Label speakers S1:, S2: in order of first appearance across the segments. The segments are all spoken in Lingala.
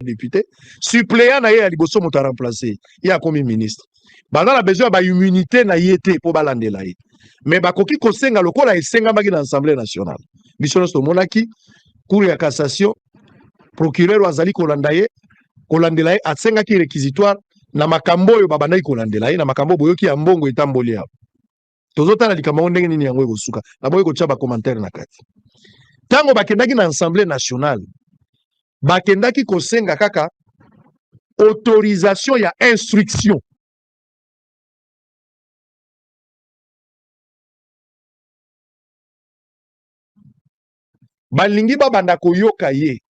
S1: député, suppléant na ye à liboso moto remplacer. Il y a comme ministre. Bah dans la besoin ba immunité na yete pour balandela ye. Mais ba koki kosenga lokola esenga maki na Assemblée nationale. Biso so monaki cour ya cassation procureur wazali kolanda ye kolandela ye asenga ki réquisitoire na makambo yo babandaki kolandela ye na makambo boyoki ya mbongo etamboli ya. Tozotala likambo ndenge nini yango ekosuka. Na boyo kotia ba commentaire na kati. Tango bakendaki na Assemblée nationale bakendaki kosenga kaka autorisation ya instruction. Balingi babanda koyoka ye.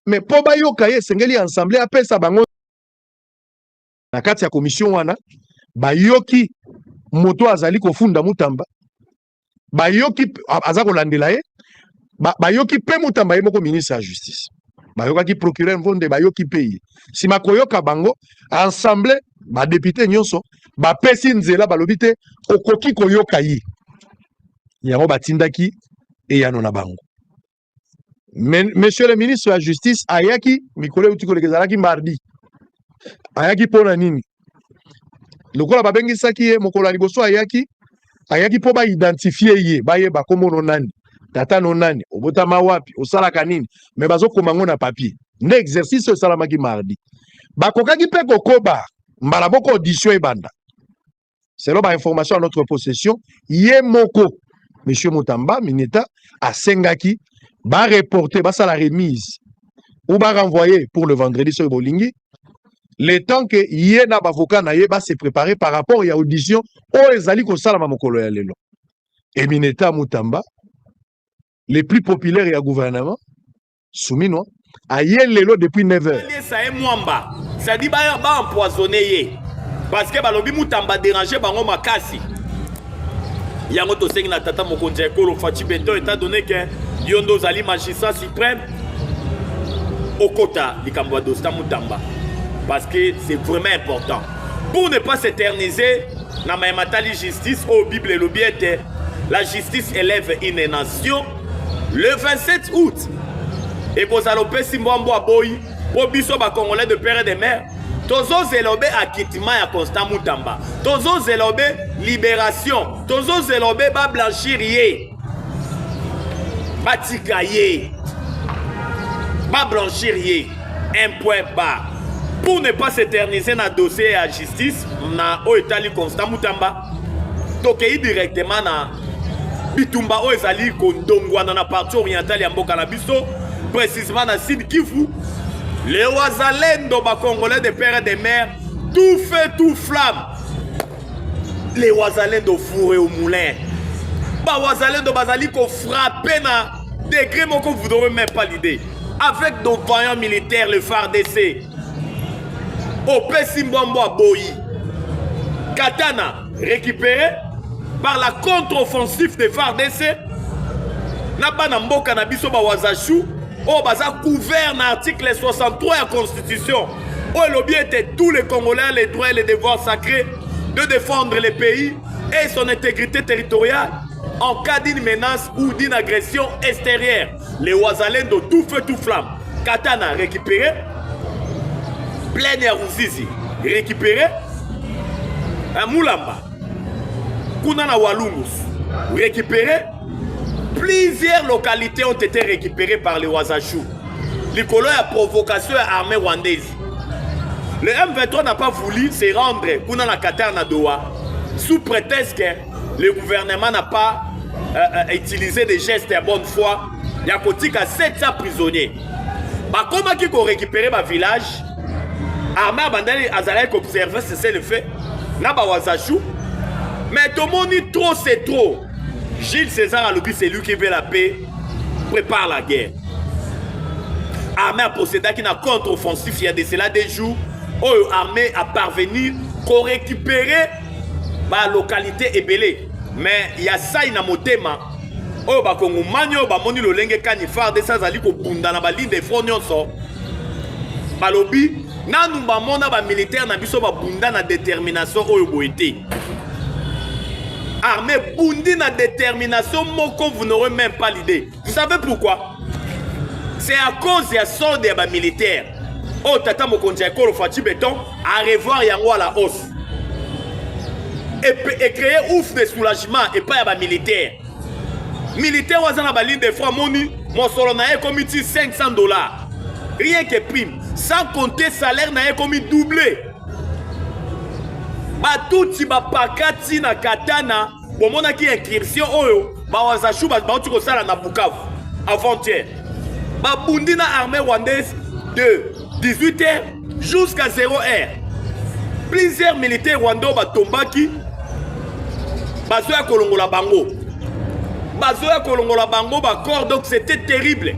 S1: Mais po bayoka ye sengeli Assemblée apesa bango na kati ya commission wana bayoki moto azali kofunda Mutamba. Bayoki aza kolandela ye. Bayoki pe Mutamba ye moko ministre ya justice. Bayoka ki procureur Mvonde bayoki pe. Si makoyoka bango Assemblée ba député nyonso ba pesi nzela balobite okoki koyoka ye. Yango batindaki e yano na bango. Monsieur le ministre de la Justice ayaki mikolo uti kolekezalaki mardi. Ayaki pona nini? Lokola babengisaki ye mokolo ya liboso ayaki po ba identifier ye ba ye ba komono nani. Tata no nani, obotama wapi, osalaka nini, mais bazokoma ngo na papier. Nde exercice osalamaki mardi. Bakokaki pe kokoba mbala boko audition ebanda. Selon ba information à notre possession, ye moko monsieur Mutamba Mineta asengaki ba reporter ba la remise ou ba renvoyer pour le vendredi sur Bolingi. Le temps que ye na bavocat na ye ba se préparer par rapport à audition o ezali ko salama mokolo ya lelo. Et Mineta Mutamba les plus populaires et à gouvernement, Soumino, à Yelelo depuis 9h.
S2: Ça est Mwamba, ça dit bah empoisonné parce que balobi Mutamba dérangé bango makasi. Yango to sengi na tata mokonzi ekolo Fachi Beto étant donné que Yondo Zali magistrat suprême au quota likambo ya dosta Mutamba parce que c'est vraiment important pour ne pas s'éterniser na matali justice au Bible le biete la justice élève une nation. Le 27 août, et vous allez Simbambo Aboy, pour biso ba Congolais de père et de mère, tozo zelobe acquittement ya Constant Mutamba, tozo zelobe libération, tozo zelobe ba blanchir ye, ba tikaye, ba blanchir ye, un point bas. Pour ne pas s'éterniser dans le dossier à justice, na o etali Constant Mutamba, tokei directement na Bitumba o ezali kondongwa na partie orientale ya mboka na biso précisément na Sud Kivu les wazalendo ba congolais de père et de mère tout feu tout flamme les wazalendo fourré au moulin ba wazalendo bazali ko frapper na degré moko vous n'aurez même pas l'idée avec nos vaillants militaires le FARDC au Pesimbombo Aboyi Katana récupéré par la contre-offensive de FARDC, Nabana Mboka Nabiso Bawazachou, au Baza couvert dans l'article 63 de la Constitution, où le bien était tous les Congolais, les droits et les devoirs sacrés de défendre le pays et son intégrité territoriale en cas d'une menace ou d'une agression extérieure. Les Ouazalendo tout feu tout flamme. Katana récupéré, plein air Ouzizi récupéré, un Moulamba. Kunana Walungus récupéré. Plusieurs localités ont été récupérées par les Ouazachou. L'icolo a provocation à l'armée rwandaise. Le M23 n'a pas voulu se rendre Kunana Qatar na Doha sous prétexte que le gouvernement n'a pas utilisé des gestes à bonne foi. Il y a à 700 prisonniers. Bah, comment ils ont récupéré ma village? Armée Bandali Azalek observé, c'est le fait. N'a Ouazachou. Mais tout le monde dit trop, c'est trop. Gilles César Alobi, c'est lui qui veut la paix, prépare la guerre. Armée a procédé qui n'a contre-offensif il y a de cela des jours où l'armée a parvenu à récupérer la localité ébélée. Mais il y a ça, il y a un thème. Oh, bah, quand on manio, bah, moni le lenge kanifar de ça, zali ko bunda na ba ligne de front nyonso. Balobi, nanu ba mona ba militaire na biso ba bunda na détermination oyo boité. Armée bundi na détermination moko vous n'aurez même pas l'idée. Vous savez pourquoi? C'est à cause de la solde des militaires. Oh tata mokonzi ekolo Fachi Béton à revoir yango à la hausse et créer ouf de soulagement et pas à militaire militaire wazana ba ligne de francs moni mon solo na comme $500 rien que prime sans compter salaire na comme doublé ba tout ba pakati na katana bomona ki inscription oyo ba wazashu ba tu ko sala na Bukavu avant-hier ba bundina armée rwandaise de 18h jusqu'à 0h plusieurs militaires rwandais ba tombaki bazoya kolongola bango corps donc c'était terrible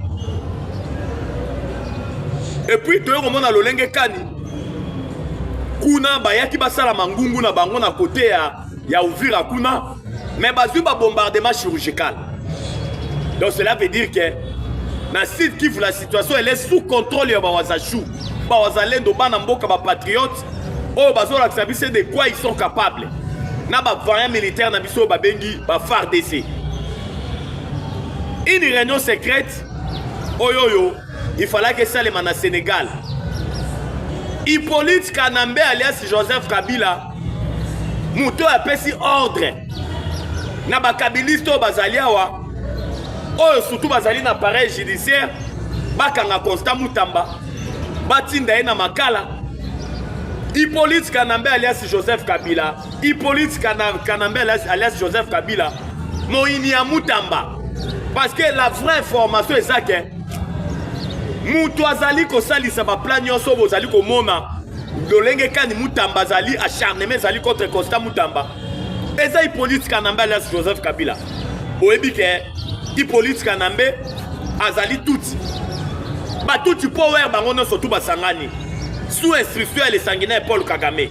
S2: et puis tu on a lolenge kani kuna bayaki basala mangungu na bango na côté ya Uvira kuna mais bazu ba bombardement chirurgical donc cela veut dire que na site Kivu la situation elle est sous contrôle ya bawazashu bawazalendo bana mboka ba patriotes oh bazola ksabise de quoi ils sont capables na ba variant militaire na biso ba bengi ba FARDC. Une réunion secrète oyoyo il fallait que ça les mana Sénégal. Hippolyte Kanambe alias Joseph Kabila muto apesi ordre na ba kabilisto bazaliawa oyo surtout bazali na appareil judiciaire bakanga Constant Mutamba batinda na makala Hippolyte Kanambe alias Joseph Kabila Hippolyte Kanambe alias Joseph Kabila moini ya Mutamba parce que la vraie information est ça que mutu azali ko salisa ba plan nyonso bozali ko mona dolenge kani Mutamba zali acharnement zali contre Constant Mutamba eza Hippolyte Kanambe alias Joseph Kabila oyebi ke Hippolyte Kanambe azali tuti ba tuti power bango no surtout basangani sous instruction les sanguinaires Paul Kagame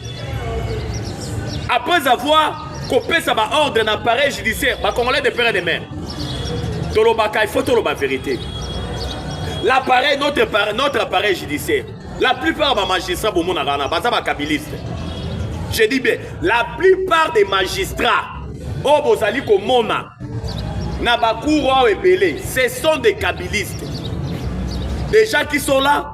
S2: après avoir copé sa ordre dans l'appareil judiciaire ba congolais de père et de mère tolobaka il faut toloba vérité l'appareil notre appareil judiciaire la plupart des magistrats bomona rana baza ba kabiliste je dis bien la plupart des magistrats au bozali ko mona na bakuro ebele ce sont des kabilistes des gens qui sont là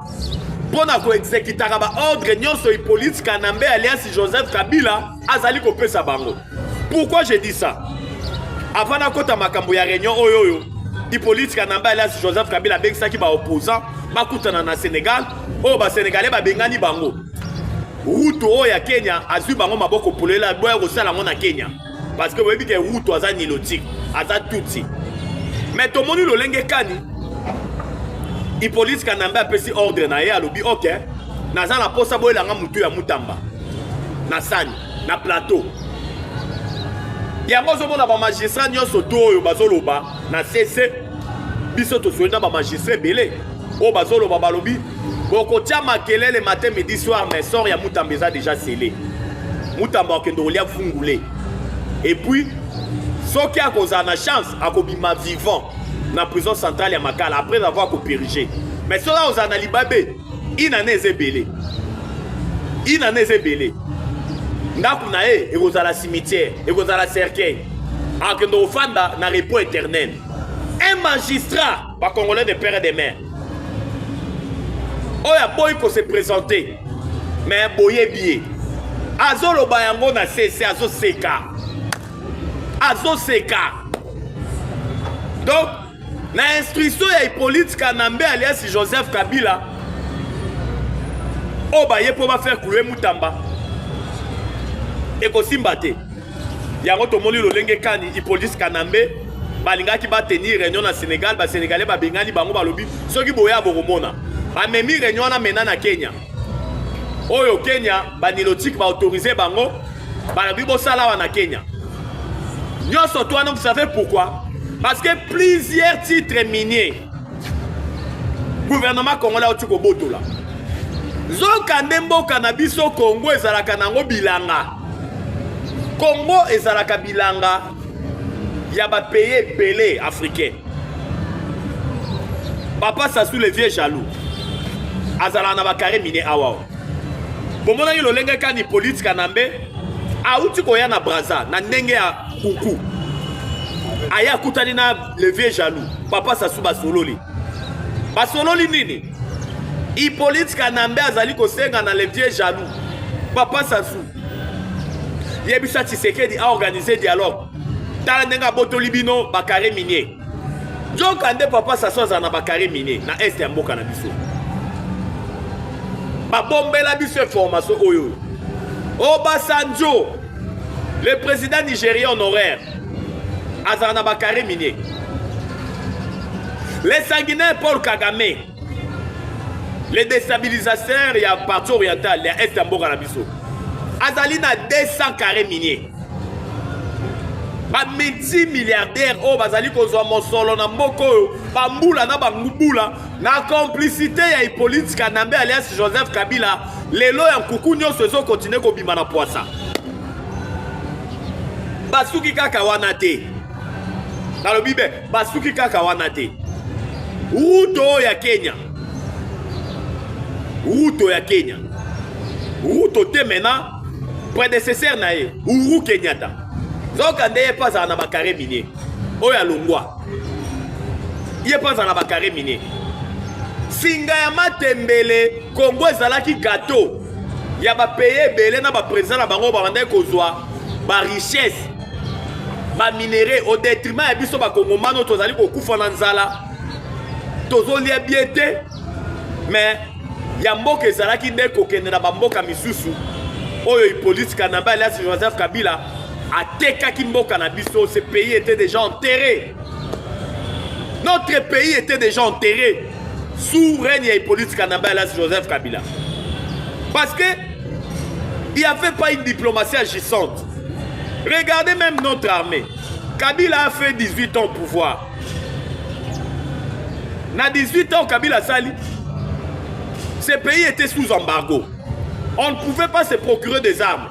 S2: pour exécuter ordre nyonso Hippolyte Kanambe alias Joseph Kabila azali kopesa bango. Pourquoi je dis ça? Avant na kota makambo ya réunion oyoyo Hippolyte Kanambe alias Joseph Kabila bengisa ba opposant bakutana na Sénégal o ba Sénégalais ba bengani bango Ruto ya Kenya azu bango maboko polela boya ko sala na Kenya parce que webi ke Ruto aza nilotique aza tuti mais to moni lo lenge kani Hippolyte Kanambe apesi ordre na ye alobi ok naza na posa boyelanga mutu ya Mutamba na sani na plateau yango zomona ba magistrat nyonso to oyo bazoloba na CC biso to soina ba magistrat belé o bazoloba balobi bokotia makelele matin midi soir mais sort ya Mutamba eza déjà scellé Mutamba okendo kolia fungule et puis soki akoza na chance akobima vivant na prison centrale ya Makala après avoir purgé mais cela aux analibabé inaneze belé ndaku na e ekozala cimetière ekozala cercueil akendo ofanda na repos éternel un magistrat ba congolais de père et de mère oya boy ko se présenter mais boye bié azoloba yango na CC azo seka donc na instruction ya Hippolyte Kanambe alias Joseph Kabila obaye po ba faire couler Mutamba ekosimba te yango tomoni lolenge kani Hippolyte Kanambe balingaki ba tenir réunion na Sénégal ba Sénégalais ba bengani bango balobi soki boya bokomona ba memi réunion na mena na Kenya oyo Kenya ba nilotique ba autoriser bango ba bibo sala na Kenya nyonso toi non vous savez pourquoi? Parce que plusieurs titres miniers gouvernement congolais au botola zoka ndembo kanabiso Congo ezalaka nango bilanga Congo ezalaka bilanga ya ba pays belé africain papa ça sous les vieux jaloux azala na ba carré minier awa bomona yilo lenga kani Hippolyte Kanambe auti koya na Braza na ndenge ya kuku aya kutani na le vieux jaloux papa Sassou basololi nini Hippolyte Kanambe azali kosenga na le vieux jaloux Papa Sassou Yebisa Tshisekedi a organisé dialogue tala ndenga boto libino bakare minier John Kande Papa Sassou azana bakare minier na est ya mboka na biso babombela biso information oyo Obasanjo le président nigérien honoraire azana bakare minier les sanguinaires Paul Kagame les déstabilisateurs il y a partie orientale, il y a Est Mboka na biso. Azali na 200 carrés miniers. Ba multimilliardaires oh bazali kozwa mosolo na mboko ba mbula na ba ngubula na complicité ya Hippolyte Kanambe alias Joseph Kabila lelo ya nkuku nyonso ezo continuer ko bima na poisa. Basuki kaka wana te. Na lobibe basuki kaka wana te. Ruto ya Kenya. Ruto ya Kenya. Ruto te maintenant prédécesseur na ye Uhuru Kenyatta. Zokande ye pas na bakare minier. Oya longwa. Ye pas na bakare minier. Singa ya Matembele Congo ezalaki gâteau. Ya ba payer belé na ba président na bango ba bande kozwa ba richesse. Ba minéraux au détriment ya biso ba kongomano tozali kokufa na nzala. Tozolia biete mais ya mboka ezalaki nde kokende na bamboka misusu oyo Hippolyte Kanambe alias Joseph Kabila atekaki mboka na biso. Ce pays était déjà enterré. Notre pays était déjà enterré sous règne ya Hippolyte Kanambe alias Joseph Kabila. Parce que il n'y avait pas une diplomatie agissante. Regardez même notre armée. Kabila a fait 18 ans au pouvoir. Na 18 ans Kabila sali. Ce pays était sous embargo. On ne pouvait pas se procurer des armes.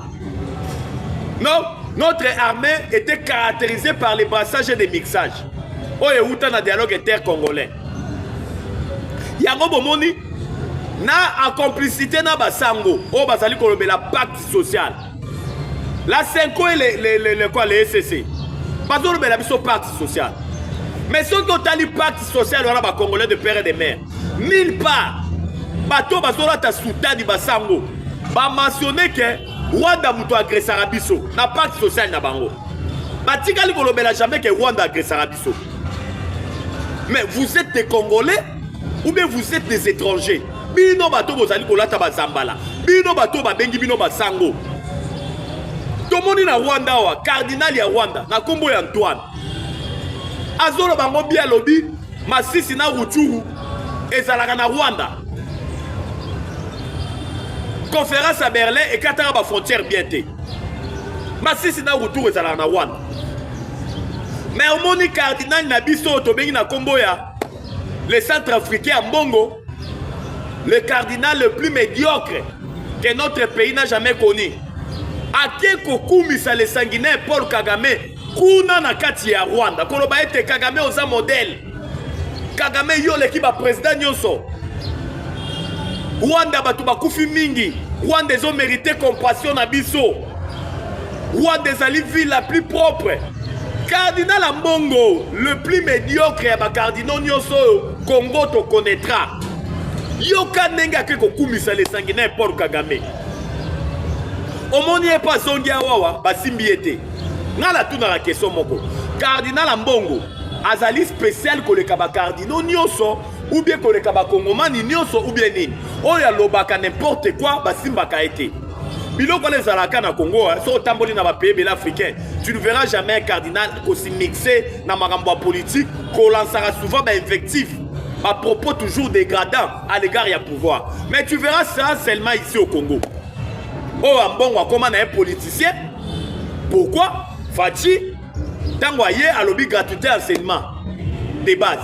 S2: Non, notre armée était caractérisée par les brassages et des mixages. Oh, et où un dialogue inter-congolais. Yango bomoni, na en complicité na basango. Oh, basali kolombe la pacte social. La 5 ans et les SCC. Pas de la biso pacte social. Mais ceux qui ont le pacte social, on a ba Congolais de père et de mère. Mille part. Bato bazola ta soutani basango ba mentionné que Rwanda muto agresse Arabiso na pacte social na bango batikali kolobela jamais que Rwanda agresse Arabiso. Mais vous êtes des Congolais ou bien vous êtes des étrangers. Bino bato bozali kolata bazambala bino bato babengi bino basango tomoni na Rwanda wa cardinal ya Rwanda na kombo ya Antoine azolo bango bia lobi Masisi na Rutshuru ezalaka na Rwanda. Conférence à Berlin et Qatar à frontière bientôt. Masisi na retour ezala na Rwanda. Mais au moni cardinal Nabiso Tobengi na Komboya, le centre africain Mbongo, le cardinal le plus médiocre que notre pays n'a jamais connu. Ake kokumisa le sanguinaire Paul Kagame kuna na kati ya Rwanda. Koloba ete Kagame oza modèle. Kagame yo l'équipe a président nyonso. Rwanda batu bakufi mingi. Rwanda ils ont mérité compassion na biso. Rwanda ezali ville la plus propre. Cardinal Ambongo, le plus médiocre ya ba cardinal nyonso Congo to connaîtra. Yoka nenga ke kokumisa le sanguinaire Paul Kagame. Omoni e pas zongi awawa basimbi ete. Ngala tuna la question moko. Cardinal Ambongo azali spécial koleka ba cardinal nyonso ou bien koleka ba kongomani nyonso ou bien nini. Oya lobaka n'importe quoi basimbaka ete. Biloko les alaka na Congo, so tamboli na ba pays africain. Tu ne verras jamais un cardinal aussi mixé na makambo politique, qu'on lancera souvent ba invectif, à propos toujours dégradant à l'égard du pouvoir. Mais tu verras ça seulement ici au Congo. Oh Ambongo comment un politicien? Pourquoi? Fachi tangoye à lobby gratuité enseignement de base.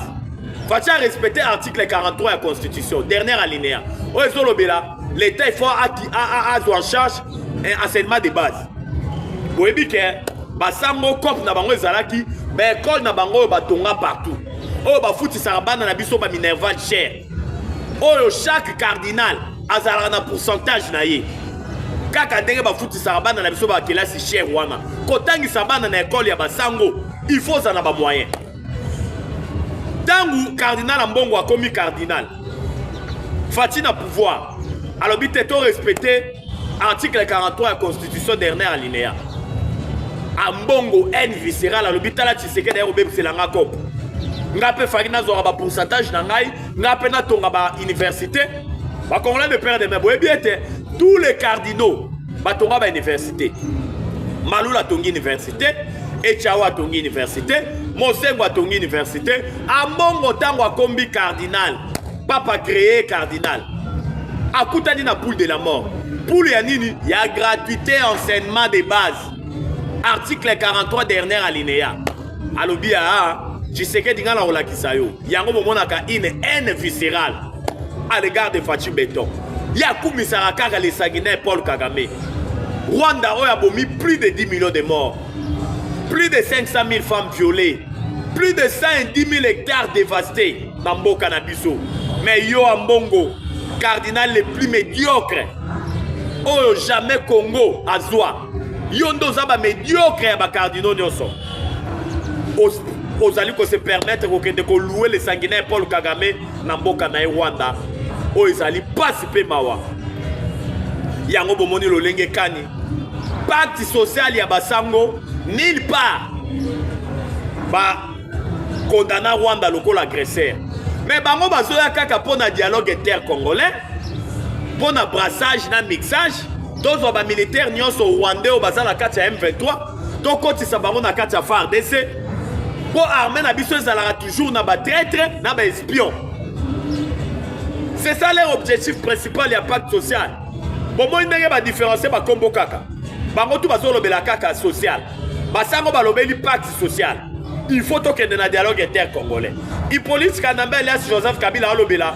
S2: Fachi a respecté l'article 43 de la Constitution, dernière alinéa. Oh Zolobela, l'État il faut avoir en charge un enseignement de base. Vous voyez que basango cop na bango ezalaki, ba école na bango batonga partout. Oh ba futi sarabana na biso ba minerval cher. Oh chaque cardinal azala na pourcentage na ye. Kaka ndenge ba futi sarabana na biso ba kelasi cher wana. Kotangi sabana na école ya basango, il faut ça na ba moyen. Tangu cardinal Ambongo a commis cardinal. Fachi na pouvoir. Alors, il faut respecter article 43 de la Constitution dernière alinéa. Ambongo haine viscérale, alors il faut Tshisekedi c'est la ngakop. Ngape farina zora ba pourcentage na ngai, ngape na tonga ba université. Ba Congolais de père de mes boye bien tous les cardinaux ba tonga ba université. Malula tongi université, Echawa tongi université, Mosengo tongi université, Ambongo tango kombi cardinal. Papa créé cardinal. Akutani na poule de la mort. Poule ya nini? Ya gratuité enseignement de base. Article 43 dernier alinéa. Alobi a Tshisekedi nga na olakisa yo. Yango momonaka une haine viscérale à l'égard de Fachi Beton. Ya kumisaka kaka le sanguinaire Paul Kagame. Rwanda a bomi plus de 10 millions de morts. Plus de 500 000 femmes violées. Plus de 110 000 hectares dévastés dans Mboka na biso. Mais yo Ambongo, cardinal le plus médiocre. Oh jamais Congo azwa. Yo ndoza ba médiocre ya ba cardinaux nyonso. Ozali ko se permettre de louer le sanguinaire Paul Kagame na Mboka na Rwanda. O ezali pasi pe mawa. Yango bomoni lolenge kani. Pacte social ya basango nulle part. Ba condamna Rwanda lokola agresseur. Mais bango bazoya kaka pona dialogue inter-congolais, pona brassage na mixage, tozo ba militaire nyonso rwandais o bazala kati ya M23, to kotisa bango na kati ya FARDC. Po armée na biso ezalaka toujours na ba traître, na ba espion. C'est ça leur objectif principal ya pacte social. Bomo ndenge ba différencier ba kombo kaka. Bango tu bazolo bela kaka social. Basango balobeli pacte social. Il faut que dans le dialogue inter-congolais. Hippolyte Kanambe alias Joseph Kabila alobela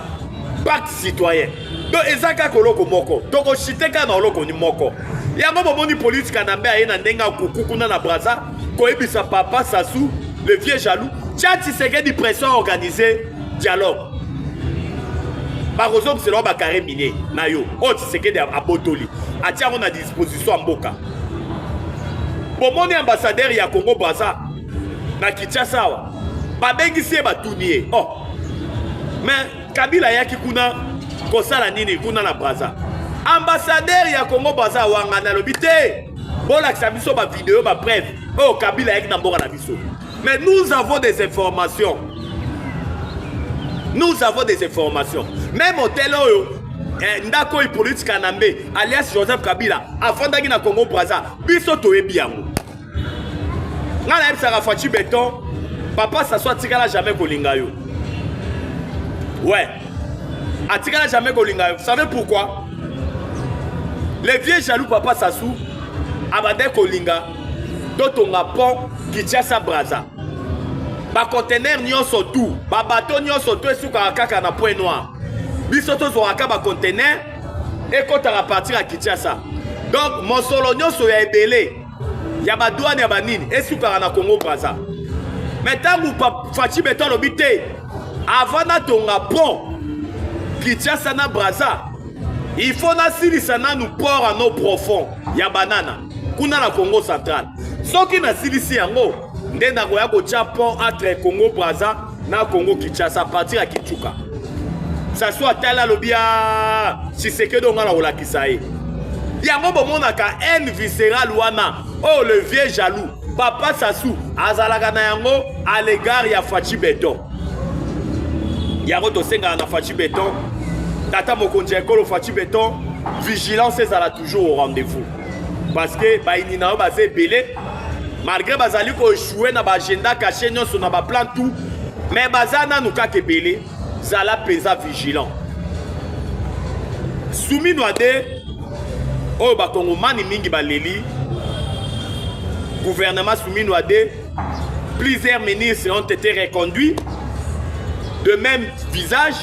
S2: pacte citoyen. Donc ezaka koloko moko. Toko chiteka na oloko ni moko. Yango bomoni Hippolyte Kanambe ayena ndenga kukukuna na Braza, koyebisa papa Sassou, le vieux jaloux. Tcha Tshisekedi pression organisée dialogue. Barozo c'est là ba carré minier na yo. O Tshisekedi a botoli. Atia on a disposition à Mboka. Bomoni ambassadeur ya Congo Braza na Kinshasa wa babengisi batunier. Oh mais Kabila yaki kuna kosala nini kuna na Braza. Ambassadeur ya Congo Braza wanga na lobité bola kisa biso ba vidéo ba preuve. Oh Kabila yaki na mboka na biso. Mais nous avons des informations. Nous avons des informations. Même hôtel oyo ndako Hippolyte Kanambe alias Joseph Kabila afandaki na Congo Braza biso toyebi yango. Ngala ebisaka Fachi Beton, papa Sassou atikala jamais kolinga yo. Ouais. Atikala jamais kolinga yo. Vous savez pourquoi? Les vieux jaloux papa Sassou abade kolinga dotonga pont Kinshasa Braza. Ba conteneur nyonso tout, ba bateau nyonso tout esuka kaka na point noir. Biso to zoaka ba conteneur et kota ra partir à Kinshasa. Donc mon solo nyonso ya ebele. Yaba douane yaba nini esuka na Congo Braza. Mais tangu Fachi Beton lobité avant na tonga pont Kinshasa na Braza, il faut na silisa na nous port en eau profond ya banana kuna na Congo central. Soki na silisi yango ndenda koya ko pont entre Congo Braza na Congo Kinshasa partir à Kichuka. Ça soit tala lobia Tshisekedi ngala olakisa ye. Yango bomonaka haine viscérale wana. Oh le vieux jaloux papa Sassou azalaka na yango à l'égard ya Fachi Beton. Yango to senga na Fachi Beton. Tata mokonzi ekolo Fachi Beton, vigilance ezala toujours au rendez-vous. Parce que ba inina ba ze belé malgré bazali ko échouer na ba agenda caché nyonso na ba plan tout, mais bazana nuka ke belé zala pesa vigilant. Soumi noade oh ba kongomani mingi baleli gouvernement Soumi Noadé, plusieurs ministres ont été reconduits de même visage.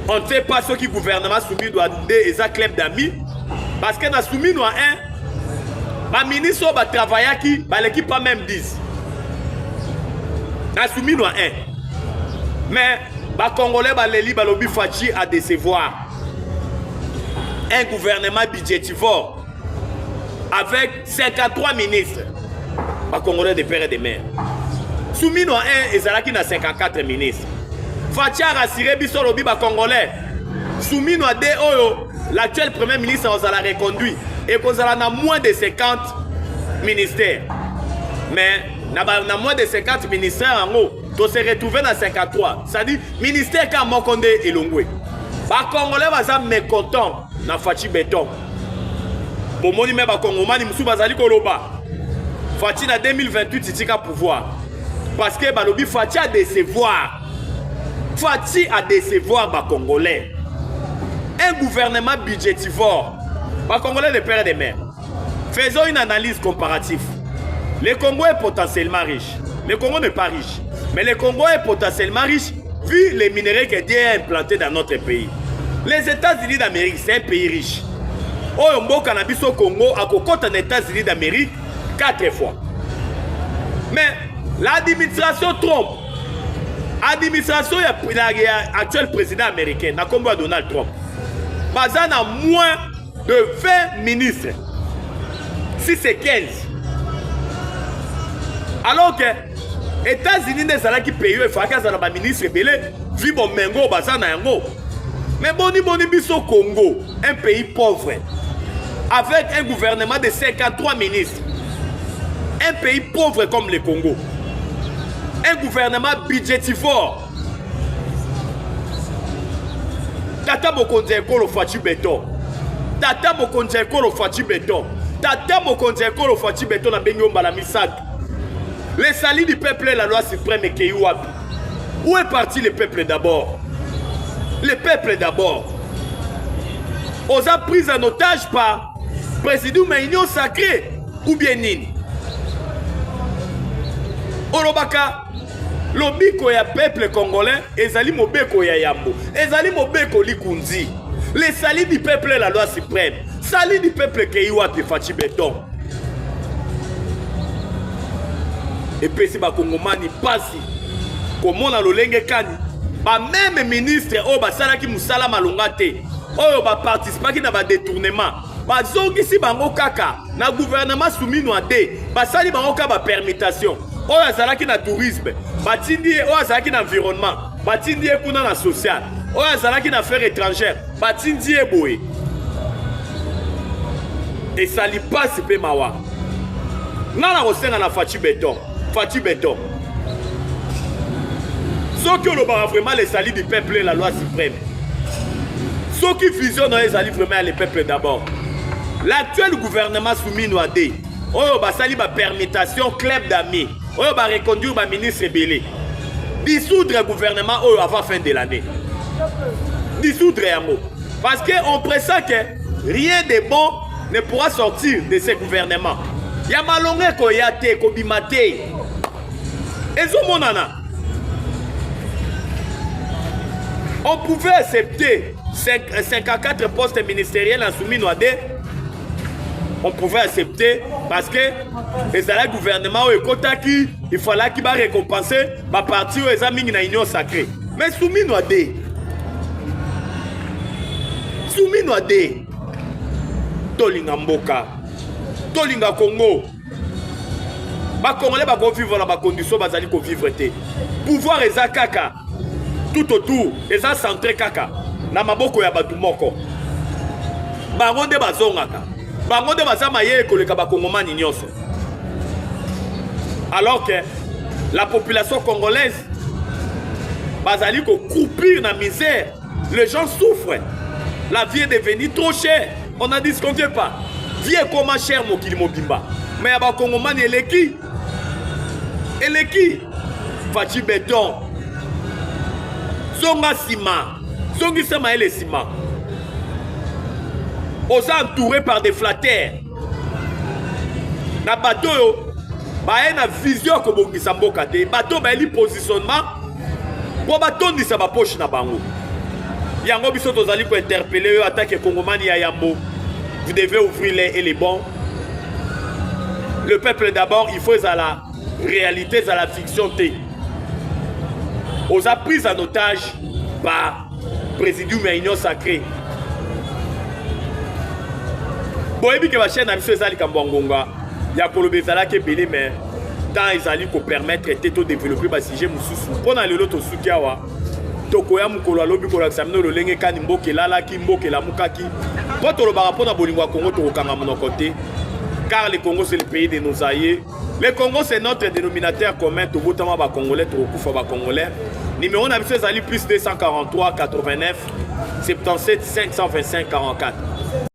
S2: On ne sait pas ce qui gouvernement Soumi Noadé et sa club d'amis parce que dans Soumi Noadé les ministres ont travaillé qui l'équipe pas même 10 dans Soumi Noadé. Mais les Congolais les balobi Fachi à décevoir un gouvernement budgétivore avec 53 ministres, pas Congolais de père et de mère. Soumi Noa 1 et Zalaki na 54 ministres. Fachi a rassuré biso lobi ba Congolais. Soumino Ade Oyo, l'actuel premier ministre, on a reconduit. Et qu'on a moins de 50 ministères. Mais, na moins de 50 ministères en haut, on s'est retrouvé dans 53. C'est-à-dire, ministère quand Mokonde et Longwe. Bah, Congolais, va mécontent dans Fachi Béton. Bon, mon numéro, Congomani, Moussou Bazali Koloba. Fachi, en 2028, c'est un pouvoir. Parce que, Balobi, Fachi a décevoir. Fachi a décevoir, bah, Congolais. Un gouvernement budgétivore. Bah, Congolais, le père des mères. Faisons une analyse comparative. Le Congo est potentiellement riche. Le Congo n'est pas riche. Mais le Congo est potentiellement riche vu les minéraux que Dieu a implantés dans notre pays. Les États-Unis d'Amérique, c'est un pays riche. Oyombo cannabis au Congo a cocoté aux États-Unis d'Amérique 4 fois. Mais l'administration Trump, l'administration actuel président américain, n'a combat Donald Trump, basé à moins de 20 ministres. Si c'est 15. Alors que les États-Unis des Alaki qui payent, il faut qu'ils aient un ministre belé, vu mon mengo, basana yango. Mais boni biso Congo, un pays pauvre, avec un gouvernement de 53 ministres. Un pays pauvre comme le Congo. Un gouvernement budgétivore. Tata Mokonzi Ekolo Fachi Béton. Tata Mokonzi Ekolo Fachi Béton. Tata Mokonzi Ekolo Fachi Béton na bengi ombala misato. Les salis du peuple et la loi suprême et Keyouabi. Où est parti le peuple d'abord? Le peuple d'abord. On a pris en otage par président Maïnion Sacré ou bien Nini. Orobaka, lobiko ya peuple congolais, ezali mobeko ya yambo, ezali mobeko likunzi. Les salis du peuple et la loi suprême. Salis du peuple Keyouabi Fachi Béton. Et puis si ba Kongomani pasi komona lolenge kani ba même ministre o ba sala ki musala malonga te oyo ba participer ki na ba détournement ba zongi si bango kaka na gouvernement Soumino Ade ba sali bango ka ba permutation oyo azala ki na tourisme ba tindi oyo azala ki na environnement ba tindi kuna na social oyo azala ki na affaires étrangères ba tindi boye et sali passe pe mawa nana kosenga na Fachi Béton. Fachi Béton. Ceux qui ont vraiment les salis du peuple et la loi suprême. Ceux qui fusionnent les salis vraiment le peuple d'abord. L'actuel gouvernement Soumino Ade, on va sali ma permutation club d'amis. On va reconduire ma ministre Belé. Dissoudre le gouvernement avant fin de l'année. Dissoudre un mot. Parce qu'on pressent que rien de bon ne pourra sortir de ce gouvernement. Il y a malongé koyate, kobimate. On pouvait accepter 54 postes ministériels en Soumino Ade. On pouvait accepter parce que les gouvernements au Kotaki, il fallait qu'il va récompenser ma partie aux amis de l'Union sacrée. Mais Soumino Ade. Soumino Ade. Tolinga Mboka. Tolinga Congo. Les Congolais vont vivre dans les conditions qu'ils vont vivre. Pouvoir eza kaka. Tout autour, eza centré kaka. Na maboko ya batu moko. Bangonde bazongaka. Bangonde bazamaye koleka bakongomani nyonso. Alors que la population congolaise bazali ko croupir na misère. Les gens souffrent. La vie est devenue trop chère. On n'a disconté pas. Vie est comment cher mokili mobimba. Mais ya bakongomani eleki. Eleki Fachi Béton Zonga Sima Zongi Sama et Sima On s'est entouré par des flatteurs. Na bateau ba na vision ko bongisa mboka te bateau ba li positionnement pour bateau ni sa ba poche na bango. Yango biso tozali ko interpeller eux attaque Kongomani ya Yambo. Vous devez ouvrir les bons. Le peuple d'abord, il faut à la réalité, à la fiction T. On a pris en otage par le président de l'Union sacrée. Bon, et puis que la chaîne a mis ce zali Kambongonga, il y a pour le bezala qui est belé, mais dans les alliés pour permettre de développer le sujet Moussou. Pour dans l'autre Soukiawa, tokoya mukolo alobi kolakisa bino lolenge kani mboka elalaki mboka elamukaki mpo tolobaka mpo na bolingo ya Congo tokokanga monoko te car le Congo c'est le pays de nos aïeux. Le Congo c'est notre dénominateur commun tobotama ba Congolais tokokufa ba Congolais. Numéro na biso ezali plus 243 89 77 525 44.